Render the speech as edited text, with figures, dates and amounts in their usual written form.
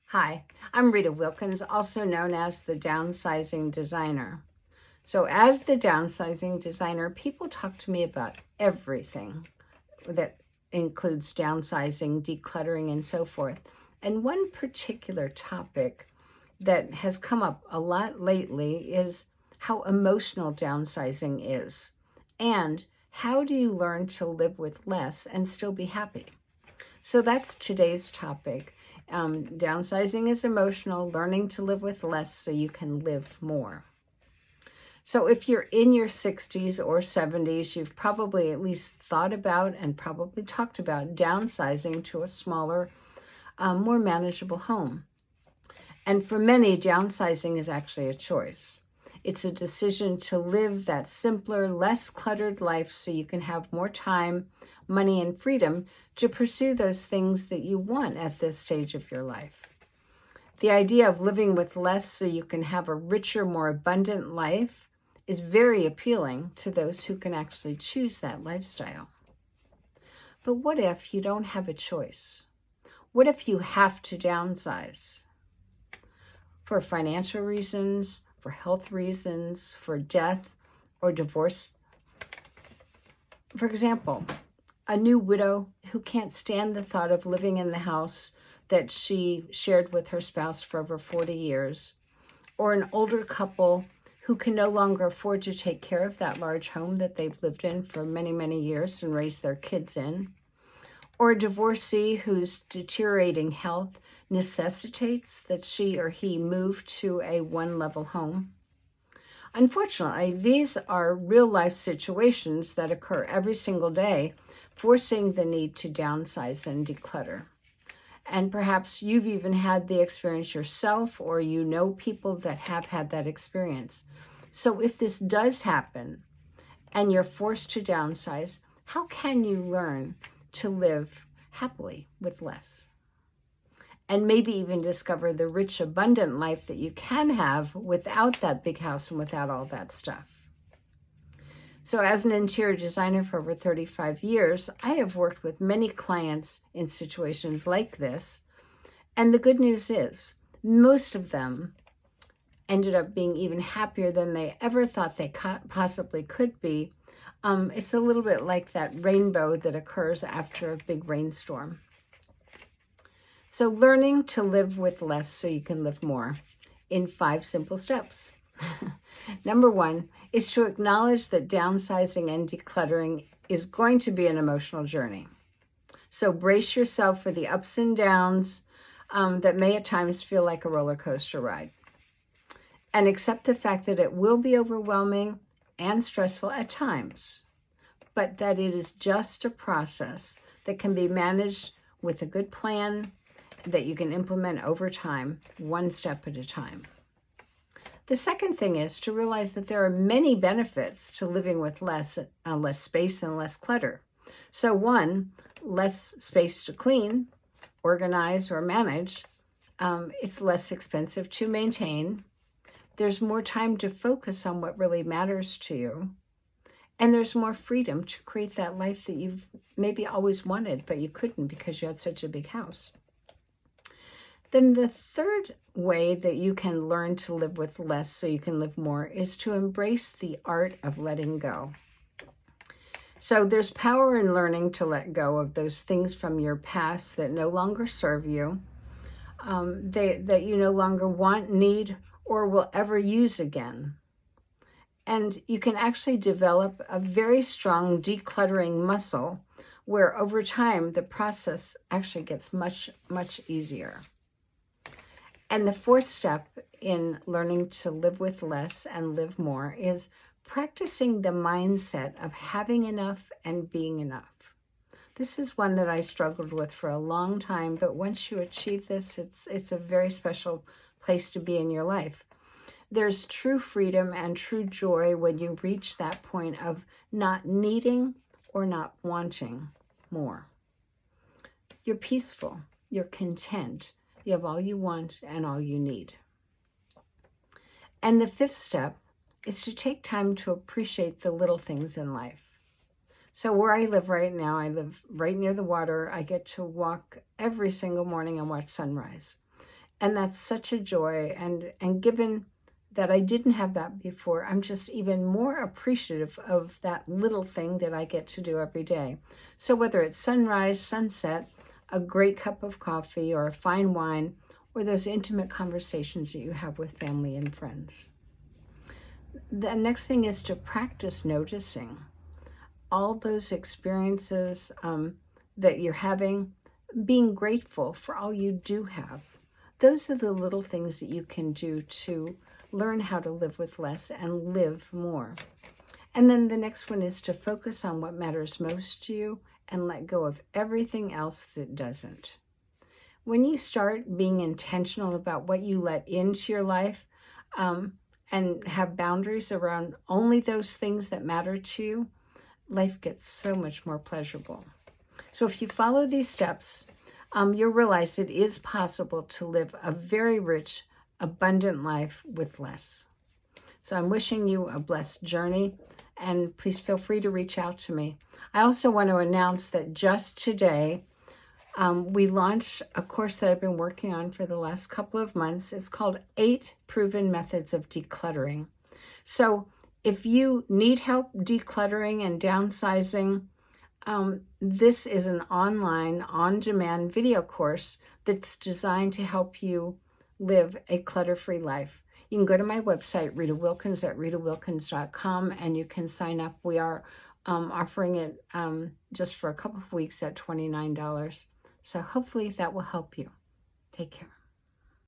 Hi, I'm Rita Wilkins, also known as the Downsizing Designer. So as the Downsizing Designer, people talk to me about everything that includes downsizing, decluttering, and so forth. And one particular topic that has come up a lot lately is how emotional downsizing is. And how do you learn to live with less and still be happy? So that's today's topic. Downsizing is emotional, learning to live with less so you can live more. So if you're in your 60s or 70s, you've probably at least thought about and probably talked about downsizing to a smaller, more manageable home. And for many, downsizing is actually a choice. It's a decision to live that simpler, less cluttered life so you can have more time, money, and freedom to pursue those things that you want at this stage of your life. The idea of living with less so you can have a richer, more abundant life is very appealing to those who can actually choose that lifestyle. But what if you don't have a choice? What if you have to downsize? For financial reasons, for health reasons, for death or divorce. For example, a new widow who can't stand the thought of living in the house that she shared with her spouse for over 40 years, or an older couple who can no longer afford to take care of that large home that they've lived in for many, many years and raised their kids in, or a divorcee whose deteriorating health necessitates that she or he move to a one-level home. Unfortunately, these are real-life situations that occur every single day, forcing the need to downsize and declutter. And perhaps you've even had the experience yourself, or you know people that have had that experience. So if this does happen and you're forced to downsize, how can you learn to live happily with less? And maybe even discover the rich, abundant life that you can have without that big house and without all that stuff. So as an interior designer for over 35 years, I have worked with many clients in situations like this. And the good news is most of them ended up being even happier than they ever thought they possibly could be. It's a little bit like that rainbow that occurs after a big rainstorm. So learning to live with less so you can live more in 5 simple steps. Number 1 is to acknowledge that downsizing and decluttering is going to be an emotional journey. So brace yourself for the ups and downs that may at times feel like a roller coaster ride. And accept the fact that it will be overwhelming and stressful at times, but that it is just a process that can be managed with a good plan that you can implement over time, one step at a time. The second thing is to realize that there are many benefits to living with less space and less clutter. So 1, less space to clean, organize, or manage. It's less expensive to maintain. There's more time to focus on what really matters to you. And there's more freedom to create that life that you've maybe always wanted, but you couldn't because you had such a big house. Then the third way that you can learn to live with less so you can live more is to embrace the art of letting go. So there's power in learning to let go of those things from your past that no longer serve you, that you no longer want, need, or will ever use again. And you can actually develop a very strong decluttering muscle where over time the process actually gets much, much easier. And the 4th step in learning to live with less and live more is practicing the mindset of having enough and being enough. This is one that I struggled with for a long time, but once you achieve this, it's a very special place to be in your life. There's true freedom and true joy when you reach that point of not needing or not wanting more. You're peaceful, you're content, you have all you want and all you need. And the 5th step is to take time to appreciate the little things in life. So where I live right now, I live right near the water. I get to walk every single morning and watch sunrise. And that's such a joy. And given that I didn't have that before, I'm just even more appreciative of that little thing that I get to do every day. So whether it's sunrise, sunset, a great cup of coffee or a fine wine, or those intimate conversations that you have with family and friends. The next thing is to practice noticing all those experiences that you're having, being grateful for all you do have. Those are the little things that you can do to learn how to live with less and live more. And then the next one is to focus on what matters most to you and let go of everything else that doesn't. When you start being intentional about what you let into your life and have boundaries around only those things that matter to you, life gets so much more pleasurable. So if you follow these steps, you'll realize it is possible to live a very rich, abundant life with less. So I'm wishing you a blessed journey, and please feel free to reach out to me. I also want to announce that just today, we launched a course that I've been working on for the last couple of months. It's called 8 Proven Methods of Decluttering. So if you need help decluttering and downsizing, this is an online, on-demand video course that's designed to help you live a clutter-free life. You can go to my website, Rita Wilkins, at ritawilkins.com, and you can sign up. We are offering it just for a couple of weeks at $29. So hopefully that will help you. Take care.